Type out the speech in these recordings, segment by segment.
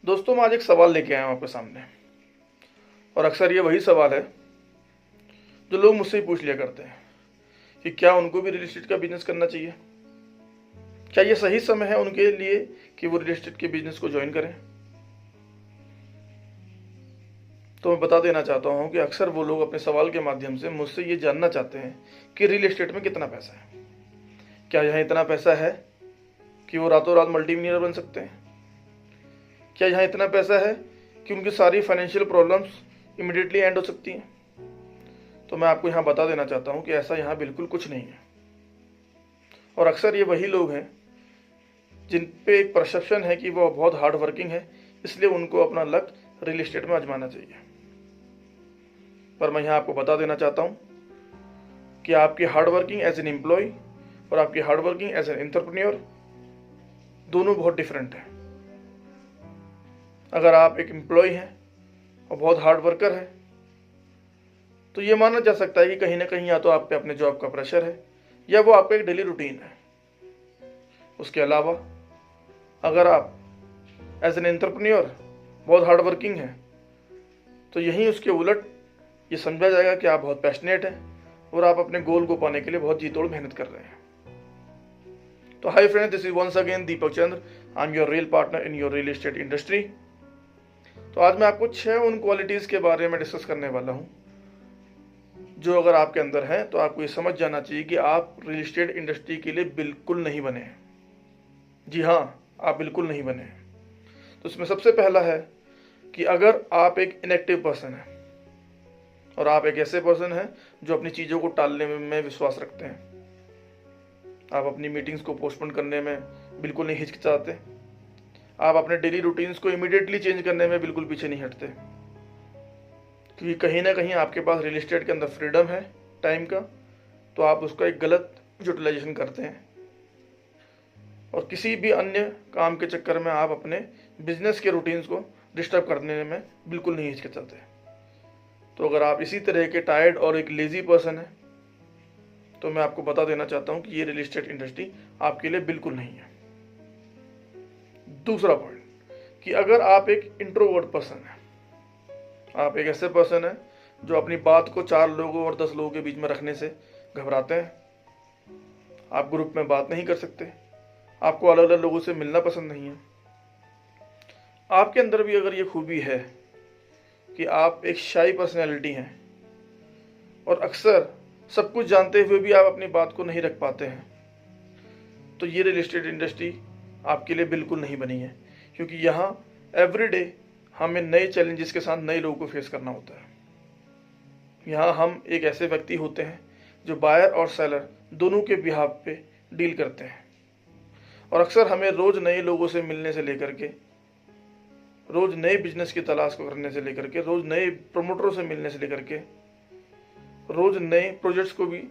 दोस्तों, मैं आज एक सवाल लेके आया हूँ आपके सामने। और अक्सर ये वही सवाल है जो लोग मुझसे ही पूछ लिया करते हैं कि क्या उनको भी रियल एस्टेट का बिजनेस करना चाहिए। क्या ये सही समय है उनके लिए कि वो रियल एस्टेट के बिजनेस को ज्वाइन करें। तो मैं बता देना चाहता हूँ कि अक्सर वो लोग अपने सवाल के माध्यम से मुझसे ये जानना चाहते हैं कि रियल एस्टेट में कितना पैसा है। क्या यहाँ इतना पैसा है कि वो रातों रात मल्टी मिलियनर बन सकते हैं। क्या यहाँ इतना पैसा है कि उनकी सारी फाइनेंशियल प्रॉब्लम्स इमिडिएटली एंड हो सकती हैं। तो मैं आपको यहाँ बता देना चाहता हूँ कि ऐसा यहाँ बिल्कुल कुछ नहीं है। और अक्सर ये वही लोग हैं जिन पे एक परसेप्शन है कि वो बहुत हार्ड वर्किंग है, इसलिए उनको अपना लक रियल एस्टेट में आजमाना चाहिए। पर मैं यहाँ आपको बता देना चाहता हूँ कि आपकी hard working as an employee और आपकी hard working as an entrepreneur दोनों बहुत डिफरेंट हैं। अगर आप एक एम्प्लॉय हैं और बहुत हार्ड वर्कर है तो ये माना जा सकता है कि कहीं ना कहीं या तो आप पे अपने जॉब का प्रेशर है या वो आपका एक डेली रूटीन है। उसके अलावा अगर आप एज एन एंटरप्रेन्योर बहुत हार्ड वर्किंग है तो यहीं उसके उलट ये समझा जाएगा कि आप बहुत पैशनेट हैं और आप अपने गोल को पाने के लिए बहुत जी तोड़ मेहनत कर रहे हैं। तो hi friends, this is once again Deepak Chandra. I am your real partner in your real estate industry. तो आज मैं आपको 6 उन क्वालिटीज़ के बारे में डिस्कस करने वाला हूँ जो अगर आपके अंदर है तो आपको ये समझ जाना चाहिए कि आप रियल एस्टेट इंडस्ट्री के लिए बिल्कुल नहीं बने हैं। जी हाँ, आप बिल्कुल नहीं बने हैं। तो इसमें सबसे पहला है कि अगर आप एक इनएक्टिव पर्सन हैं और आप एक ऐसे पर्सन हैं जो अपनी चीज़ों को टालने में विश्वास रखते हैं, आप अपनी मीटिंग्स को पोस्टपोन करने में बिल्कुल नहीं हिचकिचाते, आप अपने डेली रूटीन्स को इमीडिएटली चेंज करने में बिल्कुल पीछे नहीं हटते, क्योंकि कहीं ना कहीं आपके पास रियल एस्टेट के अंदर फ्रीडम है टाइम का, तो आप उसका एक गलत यूटिलाइजेशन करते हैं और किसी भी अन्य काम के चक्कर में आप अपने बिजनेस के रूटीन्स को डिस्टर्ब करने में बिल्कुल नहीं हिचकिचाते। तो अगर आप इसी तरह के टायर्ड और एक लेजी पर्सन हैं तो मैं आपको बता देना चाहता हूँ कि ये रियल एस्टेट इंडस्ट्री आपके लिए बिल्कुल नहीं है। दूसरा पॉइंट कि अगर आप एक इंट्रोवर्ट पर्सन हैं, आप एक ऐसे पर्सन हैं जो अपनी बात को 4 लोगों और 10 लोगों के बीच में रखने से घबराते हैं, आप ग्रुप में बात नहीं कर सकते, आपको अलग अलग लोगों से मिलना पसंद नहीं है, आपके अंदर भी अगर ये खूबी है कि आप एक शाई पर्सनैलिटी हैं और अक्सर सब कुछ जानते हुए भी आप अपनी बात को नहीं रख पाते हैं, तो ये रियल एस्टेट इंडस्ट्री आपके लिए बिल्कुल नहीं बनी है। क्योंकि यहाँ एवरीडे हमें नए चैलेंजेस के साथ नए लोगों को फेस करना होता है। यहाँ हम एक ऐसे व्यक्ति होते हैं जो बायर और सेलर दोनों के बिहाफ पे डील करते हैं और अक्सर हमें रोज़ नए लोगों से मिलने से लेकर के, रोज़ नए बिजनेस की तलाश को करने से लेकर के, रोज़ नए प्रमोटरों से मिलने से लेकर के, रोज़ नए प्रोजेक्ट्स को भी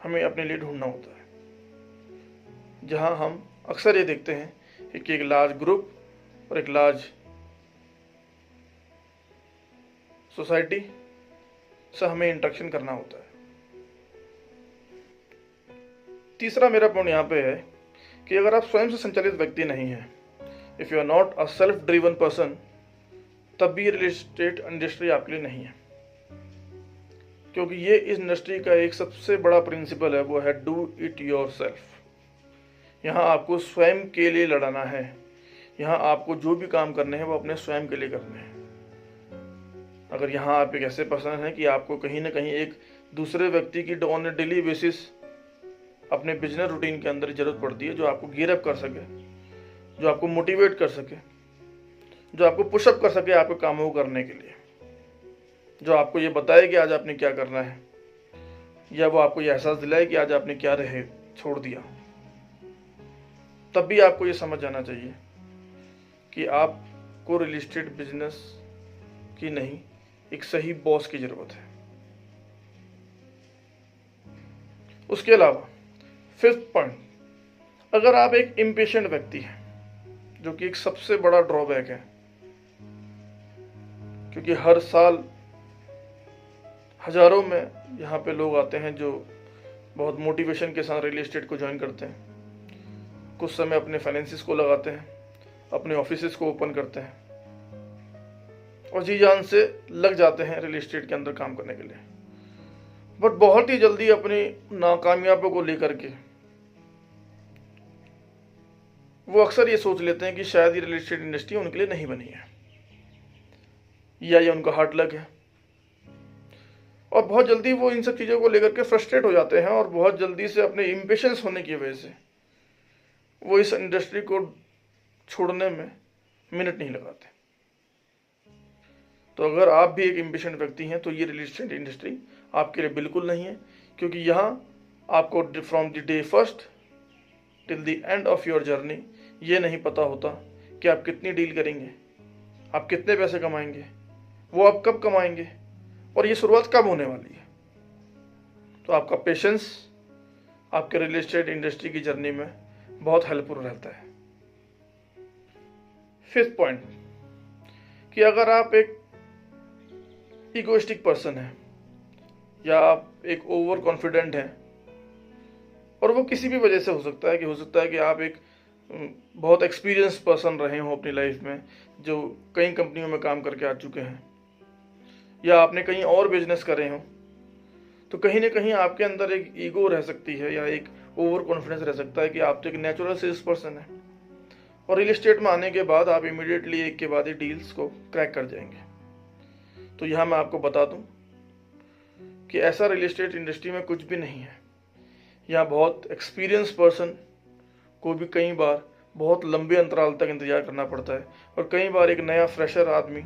हमें अपने लिए ढूंढना होता है। जहाँ हम अक्सर ये देखते हैं कि एक लार्ज ग्रुप और एक लार्ज सोसाइटी से हमें इंटरेक्शन करना होता है। तीसरा मेरा पॉइंट यहाँ पे है कि अगर आप स्वयं से संचालित व्यक्ति नहीं हैं, if you are not a self driven person, तब भी रियल एस्टेट इंडस्ट्री आपके लिए नहीं है। क्योंकि ये इस इंडस्ट्री का एक सबसे बड़ा प्रिंसिपल है, वो है डू इट योर सेल्फ। यहाँ आपको स्वयं के लिए लड़ना है। यहाँ आपको जो भी काम करने हैं वो अपने स्वयं के लिए करने हैं। अगर यहाँ आप एक ऐसे पर्सन हैं कि आपको कहीं ना कहीं एक दूसरे व्यक्ति की ऑन ए डेली बेसिस अपने बिजनेस रूटीन के अंदर जरूरत पड़ती है, जो आपको गियर अप कर सके, जो आपको मोटिवेट कर सके, जो आपको पुशअप कर सके आपके कामों को करने के लिए, जो आपको ये बताए कि आज आपने क्या करना है, या वो आपको ये एहसास दिलाए कि आज आपने क्या रहे छोड़ दिया, तब भी आपको ये समझ जाना चाहिए कि आपको रियल एस्टेट बिजनेस की नहीं, एक सही बॉस की जरूरत है। उसके अलावा 5th पॉइंट, अगर आप एक इम्पेशेंट व्यक्ति हैं, जो कि एक सबसे बड़ा ड्रॉबैक है, क्योंकि हर साल हजारों में यहाँ पे लोग आते हैं जो बहुत मोटिवेशन के साथ रियल एस्टेट को ज्वाइन करते हैं, कुछ समय अपने फाइनेंसिस को लगाते हैं, अपने ऑफिसेस को ओपन करते हैं, और जी जान से लग जाते हैं रियल एस्टेट के अंदर काम करने के लिए, बट बहुत ही जल्दी अपनी नाकामयाबियों को लेकर के वो अक्सर ये सोच लेते हैं कि शायद ये रियल एस्टेट इंडस्ट्री उनके लिए नहीं बनी है, या ये उनका हार्ड लक है। और बहुत जल्दी वो इन सब चीज़ों को लेकर के फ्रस्ट्रेट हो जाते हैं और बहुत जल्दी से अपने इम्पेशंस होने की वजह से वो इस इंडस्ट्री को छोड़ने में मिनट नहीं लगाते। तो अगर आप भी एक इम्पेशेंट व्यक्ति हैं तो ये रियल एस्टेट इंडस्ट्री आपके लिए बिल्कुल नहीं है, क्योंकि यहाँ आपको from the day first till the end of your journey ये नहीं पता होता कि आप कितनी डील करेंगे, आप कितने पैसे कमाएंगे, वो आप कब कमाएंगे और ये शुरुआत कब होने वाली है। तो आपका पेशेंस आपके रियल एस्टेट इंडस्ट्री की जर्नी में बहुत हेल्पफुल रहता है। फिफ्थ पॉइंट, कि अगर आप एक इगोइस्टिक पर्सन हैं या आप एक ओवर कॉन्फिडेंट हैं, और वो किसी भी वजह से हो सकता है कि आप एक बहुत एक्सपीरियंस पर्सन रहे हो अपनी लाइफ में, जो कई कंपनियों में काम करके आ चुके हैं, या आपने कहीं और बिजनेस करे हो, तो कहीं ना कहीं आपके अंदर एक ईगो रह सकती है या एक ओवर कॉन्फिडेंस रह सकता है कि आप तो एक नेचुरल सेल्स पर्सन है और रियल एस्टेट में आने के बाद आप इमीडिएटली एक के बाद ही डील्स को क्रैक कर जाएंगे। तो यहाँ मैं आपको बता दूं कि ऐसा रियल एस्टेट इंडस्ट्री में कुछ भी नहीं है। यहाँ बहुत एक्सपीरियंस पर्सन को भी कई बार बहुत लंबे अंतराल तक इंतजार करना पड़ता है, और कई बार एक नया फ्रेशर आदमी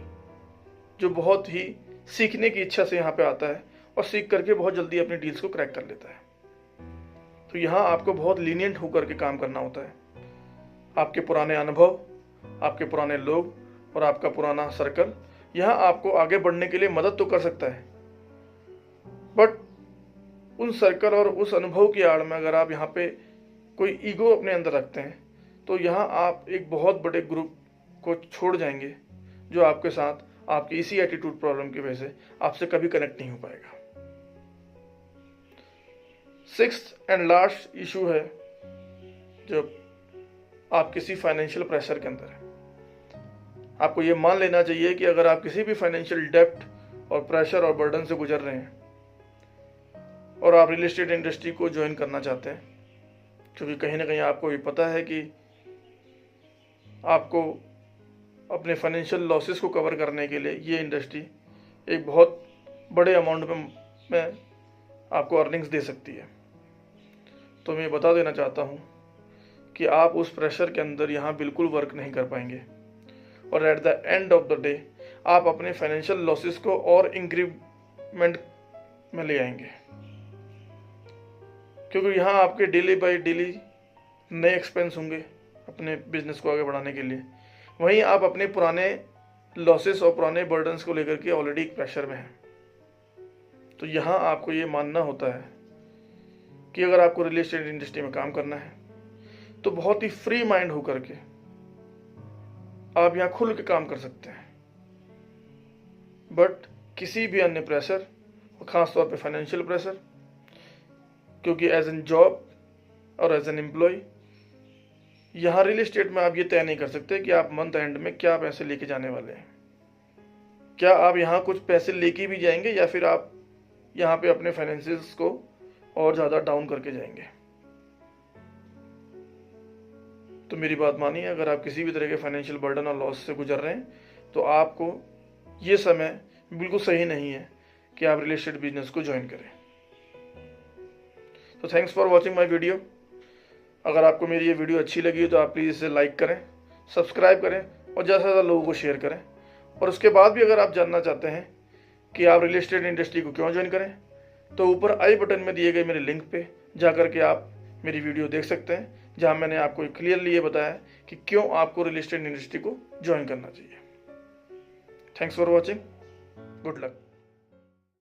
जो बहुत ही सीखने की इच्छा से यहाँ पे आता है और सीख करके बहुत जल्दी अपनी डील्स को क्रैक कर लेता है। तो यहाँ आपको बहुत लीनियंट होकर के काम करना होता है। आपके पुराने अनुभव, आपके पुराने लोग और आपका पुराना सर्कल यहाँ आपको आगे बढ़ने के लिए मदद तो कर सकता है, बट उन सर्कल और उस अनुभव की आड़ में अगर आप यहाँ पे कोई ईगो अपने अंदर रखते हैं तो यहाँ आप एक बहुत बड़े ग्रुप को छोड़ जाएंगे जो आपके साथ आपकी इसी एटीट्यूड प्रॉब्लम की वजह से आपसे कभी कनेक्ट नहीं हो पाएगा। सिक्स्थ एंड लास्ट इशू है, जब आप किसी फाइनेंशियल प्रेशर के अंदर है। आपको ये मान लेना चाहिए कि अगर आप किसी भी फाइनेंशियल डेप्ट और प्रेशर और बर्डन से गुजर रहे हैं और आप रियल एस्टेट इंडस्ट्री को ज्वाइन करना चाहते हैं, क्योंकि कहीं ना कहीं आपको भी पता है कि आपको अपने फाइनेंशियल लॉसेस को कवर करने के लिए ये इंडस्ट्री एक बहुत बड़े अमाउंट में आपको अर्निंग्स दे सकती है। तो मैं बता देना चाहता हूँ कि आप उस प्रेशर के अंदर यहाँ बिल्कुल वर्क नहीं कर पाएंगे, और at the end of the day आप अपने फाइनेंशियल लॉसेस को और इंक्रीमेंट में ले आएंगे, क्योंकि यहाँ आपके डेली बाई डेली नए एक्सपेंस होंगे अपने बिजनेस को आगे बढ़ाने के लिए। वहीं आप अपने पुराने लॉसेस और पुराने बर्डन्स को लेकर के ऑलरेडी एक प्रेशर में हैं। तो यहाँ आपको ये मानना होता है कि अगर आपको रियल एस्टेट इंडस्ट्री में काम करना है तो बहुत ही फ्री माइंड होकर के आप यहाँ खुल के काम कर सकते हैं, बट किसी भी अन्य प्रेशर, और ख़ासतौर पे फाइनेंशियल प्रेशर, क्योंकि एज एन जॉब और एज एन एम्प्लॉय यहाँ रियल एस्टेट में आप ये तय नहीं कर सकते कि आप मंथ एंड में क्या पैसे लेके जाने वाले हैं। क्या आप यहाँ कुछ पैसे लेके भी जाएंगे या फिर आप यहाँ पे अपने फाइनेंसेस को और ज़्यादा डाउन करके जाएंगे। तो मेरी बात मानिए, अगर आप किसी भी तरह के फाइनेंशियल बर्डन और लॉस से गुजर रहे हैं तो आपको ये समय बिल्कुल सही नहीं है कि आप रियल एस्टेट बिजनेस को ज्वाइन करें। तो thanks for watching my video. अगर आपको मेरी ये वीडियो अच्छी लगी तो आप प्लीज़ इसे लाइक करें, सब्सक्राइब करें और ज़्यादा से ज़्यादा लोगों को शेयर करें। और उसके बाद भी अगर आप जानना चाहते हैं कि आप रियल एस्टेट इंडस्ट्री को क्यों ज्वाइन करें, तो ऊपर आई बटन में दिए गए मेरे लिंक पे जाकर के आप मेरी वीडियो देख सकते हैं, जहां मैंने आपको क्लियरली ये बताया कि क्यों आपको रियल एस्टेट इंडस्ट्री को ज्वाइन करना चाहिए। Thanks for watching, good luck.